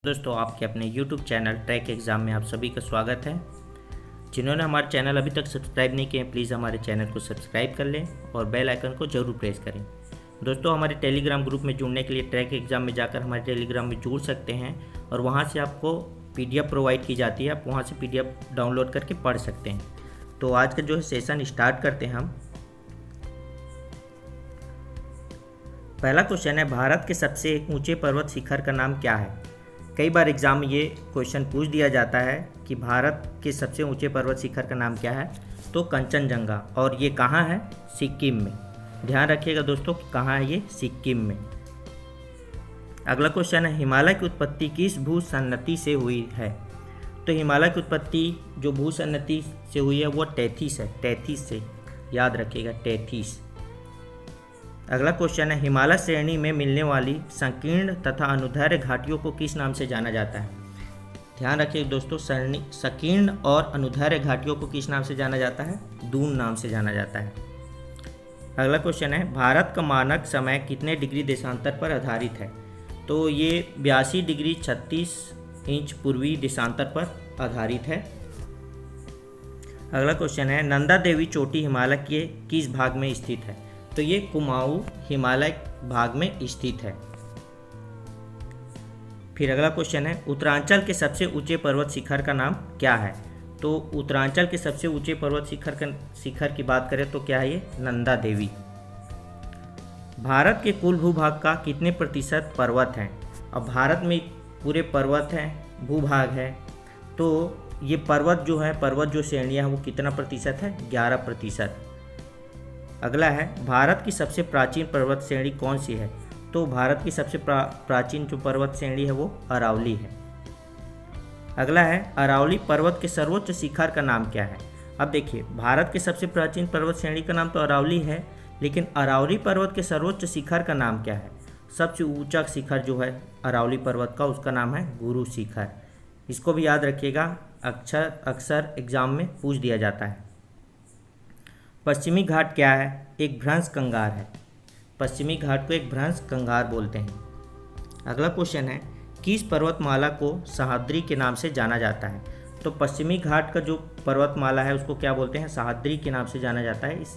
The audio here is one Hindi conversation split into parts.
दोस्तों, आपके अपने YouTube चैनल ट्रैक एग्ज़ाम में आप सभी का स्वागत है। जिन्होंने हमारे चैनल अभी तक सब्सक्राइब नहीं किए, प्लीज़ हमारे चैनल को सब्सक्राइब कर लें और बेल आइकन को ज़रूर प्रेस करें। दोस्तों, हमारे टेलीग्राम ग्रुप में जुड़ने के लिए ट्रैक एग्ज़ाम में जाकर हमारे टेलीग्राम में जुड़ सकते हैं और वहाँ से आपको PDF प्रोवाइड की जाती है। आप वहाँ से PDF डाउनलोड करके पढ़ सकते हैं। तो आज का जो है सेशन स्टार्ट करते हैं हम। पहला क्वेश्चन है, भारत के सबसे ऊंचे पर्वत शिखर का नाम क्या है? कई बार एग्ज़ाम में ये क्वेश्चन पूछ दिया जाता है कि भारत के सबसे ऊंचे पर्वत शिखर का नाम क्या है। तो कंचनजंगा, और ये कहाँ है? सिक्किम में। ध्यान रखिएगा दोस्तों, कहाँ है ये? सिक्किम में। अगला क्वेश्चन है, हिमालय की उत्पत्ति किस भूसन्नति से हुई है? तो हिमालय की उत्पत्ति जो भूसन्नति से हुई है वो टेथिस है। टेथिस से, याद रखिएगा, टेथिस। अगला क्वेश्चन है, हिमालय श्रेणी में मिलने वाली संकीर्ण तथा अनुदैर्घ्य घाटियों को किस नाम से जाना जाता है? ध्यान रखिए दोस्तों, संकीर्ण और अनुदैर्घ्य घाटियों को किस नाम से जाना जाता है? दून नाम से जाना जाता है। अगला क्वेश्चन है, भारत का मानक समय कितने डिग्री देशांतर पर आधारित है? तो ये 82 डिग्री 36 इंच पूर्वी देशांतर पर आधारित है। अगला क्वेश्चन है, नंदा देवी चोटी हिमालय के किस भाग में स्थित है? तो ये कुमाऊं हिमालय भाग में स्थित है। फिर अगला क्वेश्चन है, उत्तरांचल के सबसे ऊंचे पर्वत शिखर का नाम क्या है? तो उत्तरांचल के सबसे ऊंचे पर्वत शिखर की बात करें तो क्या है ये? नंदा देवी। भारत के कुल भूभाग का कितने प्रतिशत पर्वत हैं? अब भारत में पूरे पर्वत हैं, भूभाग है, तो ये पर्वत जो श्रेणियाँ हैं वो कितना प्रतिशत है? 11%। अगला है, भारत की सबसे प्राचीन पर्वत श्रेणी कौन सी है? तो भारत की सबसे प्राचीन जो पर्वत श्रेणी है वो अरावली है। अगला है, अरावली पर्वत के सर्वोच्च शिखर का नाम क्या है? अब देखिए, भारत के सबसे प्राचीन पर्वत श्रेणी का नाम तो अरावली है, लेकिन अरावली पर्वत के सर्वोच्च शिखर का नाम क्या है? सबसे ऊंचा शिखर जो है अरावली पर्वत का, उसका नाम है गुरु शिखर। इसको भी याद रखिएगा, अक्सर एग्जाम में पूछ दिया जाता है। पश्चिमी घाट क्या है? एक भ्रंश कंगार है। पश्चिमी घाट को एक भ्रंश कंगार बोलते हैं। अगला क्वेश्चन है, किस पर्वतमाला को सह्याद्री के नाम से जाना जाता है? तो पश्चिमी घाट का जो पर्वतमाला है उसको क्या बोलते हैं? सह्याद्री के नाम से जाना जाता है। इस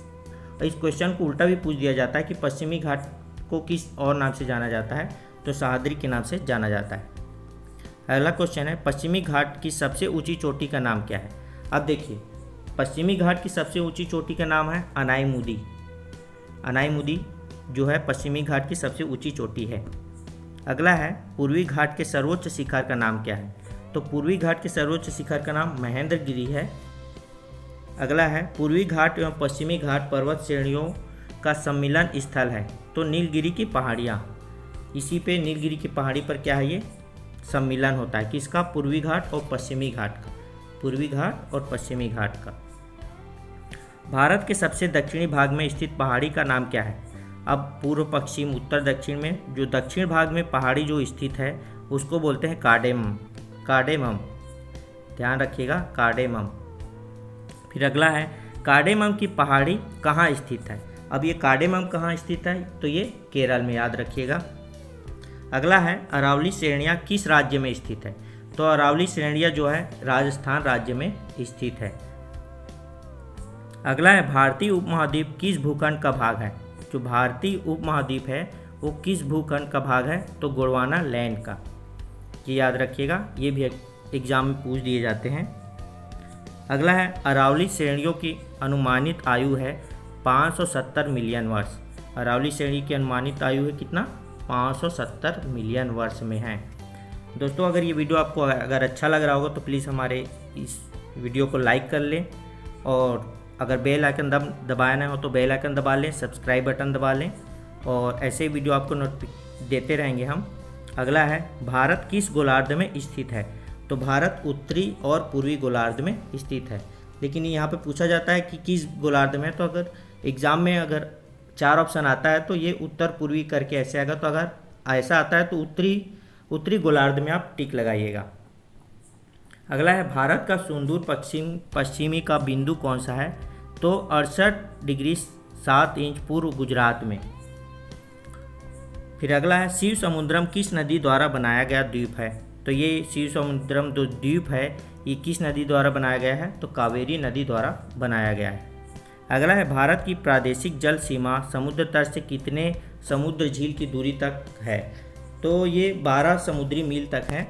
क्वेश्चन को उल्टा भी पूछ दिया जाता है कि पश्चिमी घाट को किस और नाम से जाना जाता है? तो सह्याद्री के नाम से जाना जाता है। अगला क्वेश्चन है, पश्चिमी घाट की सबसे ऊँची चोटी का नाम क्या है? अब देखिए, पश्चिमी घाट की सबसे ऊंची चोटी का नाम है अनाईमुदी। अनाईमुदी जो है पश्चिमी घाट की सबसे ऊंची चोटी है। अगला है, पूर्वी घाट के सर्वोच्च शिखर का नाम क्या है? तो पूर्वी घाट के सर्वोच्च शिखर का नाम महेंद्रगिरी है। अगला है, पूर्वी घाट एवं पश्चिमी घाट पर्वत श्रेणियों का सम्मिलन स्थल है। तो नीलगिरी की पहाड़ियाँ, इसी पे नीलगिरी की पहाड़ी पर क्या है? ये सम्मिलन होता है किसका? पूर्वी घाट और पश्चिमी घाट का। पूर्वी घाट और पश्चिमी घाट का। भारत के सबसे दक्षिणी भाग में स्थित पहाड़ी का नाम क्या है? अब पूर्व, पश्चिम, उत्तर, दक्षिण में जो दक्षिण भाग में पहाड़ी जो स्थित है उसको बोलते हैं कार्डेमम। कार्डेमम, ध्यान रखिएगा, कार्डेमम। फिर अगला है, कार्डेमम की पहाड़ी कहाँ स्थित है? अब ये कार्डेमम कहाँ स्थित है? तो ये केरल में, याद रखिएगा। अगला है, अरावली श्रेणियाँ किस राज्य में स्थित है? तो अरावली श्रेणियाँ जो है राजस्थान राज्य में स्थित है। अगला है, भारतीय उपमहाद्वीप किस भूखंड का भाग है? जो भारतीय उपमहाद्वीप है वो किस भूखंड का भाग है? तो गोंडवाना लैंड का। ये याद रखिएगा, ये भी एग्जाम में पूछ दिए जाते हैं। अगला है, अरावली श्रेणियों की अनुमानित आयु है 570 मिलियन वर्ष। अरावली श्रेणी की अनुमानित आयु है कितना? 570 मिलियन वर्ष में है। दोस्तों, अगर ये वीडियो आपको अगर अच्छा लग रहा होगा तो प्लीज़ हमारे इस वीडियो को लाइक कर लें, और अगर बेल आइकन दबाना हो तो बेल आइकन दबा लें, सब्सक्राइब बटन दबा लें, और ऐसे ही वीडियो आपको देते रहेंगे हम। अगला है, भारत किस गोलार्ध में स्थित है? तो भारत उत्तरी और पूर्वी गोलार्ध में स्थित है। लेकिन यहाँ पे पूछा जाता है कि किस गोलार्ध में, तो अगर एग्ज़ाम में अगर 4 ऑप्शन आता है तो ये उत्तर पूर्वी करके ऐसे आएगा। तो अगर ऐसा आता है तो उत्तरी गोलार्ध में आप टिक लगाइएगा। अगला है, भारत का सुदूर पश्चिमी का बिंदु कौन सा है? तो 68 डिग्री 7 इंच पूर्व गुजरात में। फिर अगला है, शिव समुद्रम किस नदी द्वारा बनाया गया द्वीप है? तो ये शिव समुद्रम जो द्वीप है ये किस नदी द्वारा बनाया गया है? तो कावेरी नदी द्वारा बनाया गया है। अगला है भारत की प्रादेशिक जल सीमा समुद्र तट से कितने समुद्र झील की दूरी तक है? तो ये 12 समुद्री मील तक है।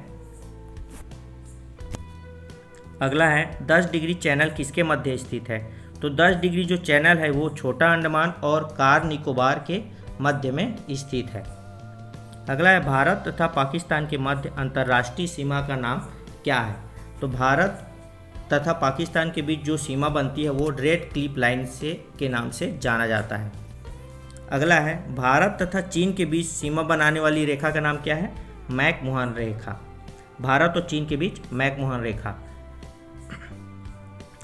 अगला है 10 डिग्री चैनल किसके मध्य स्थित है? तो 10 डिग्री जो चैनल है वो छोटा अंडमान और कार निकोबार के मध्य में स्थित है। अगला है भारत तथा पाकिस्तान के मध्य अंतर्राष्ट्रीय सीमा का नाम क्या है? तो भारत तथा पाकिस्तान के बीच जो सीमा बनती है वो रेड क्लिफ लाइन से के नाम से जाना जाता है। अगला है भारत तथा चीन के बीच सीमा बनाने वाली रेखा का नाम क्या है? मैकमोहन रेखा। भारत और चीन के बीच मैकमोहन रेखा।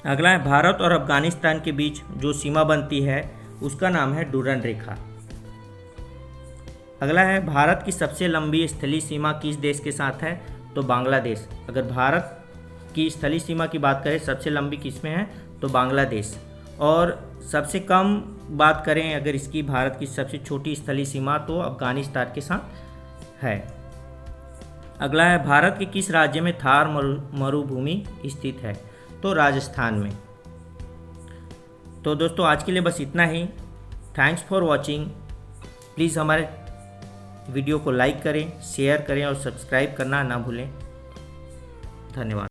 अगला है भारत और अफगानिस्तान के बीच जो सीमा बनती है उसका नाम है डूरन रेखा। अगला है भारत की सबसे लंबी स्थलीय सीमा किस देश के साथ है? तो बांग्लादेश। अगर भारत की स्थलीय सीमा की बात करें सबसे लंबी किस में है? तो बांग्लादेश। और सबसे कम बात करें अगर इसकी भारत की सबसे छोटी स्थलीय सीमा तो अफगानिस्तान के साथ है। अगला है भारत के किस राज्य में थार मरुभूमि स्थित है? तो राजस्थान में। तो दोस्तों आज के लिए बस इतना ही। Thanks for watching. प्लीज़ हमारे वीडियो को लाइक करें, शेयर करें और सब्सक्राइब करना ना भूलें। धन्यवाद।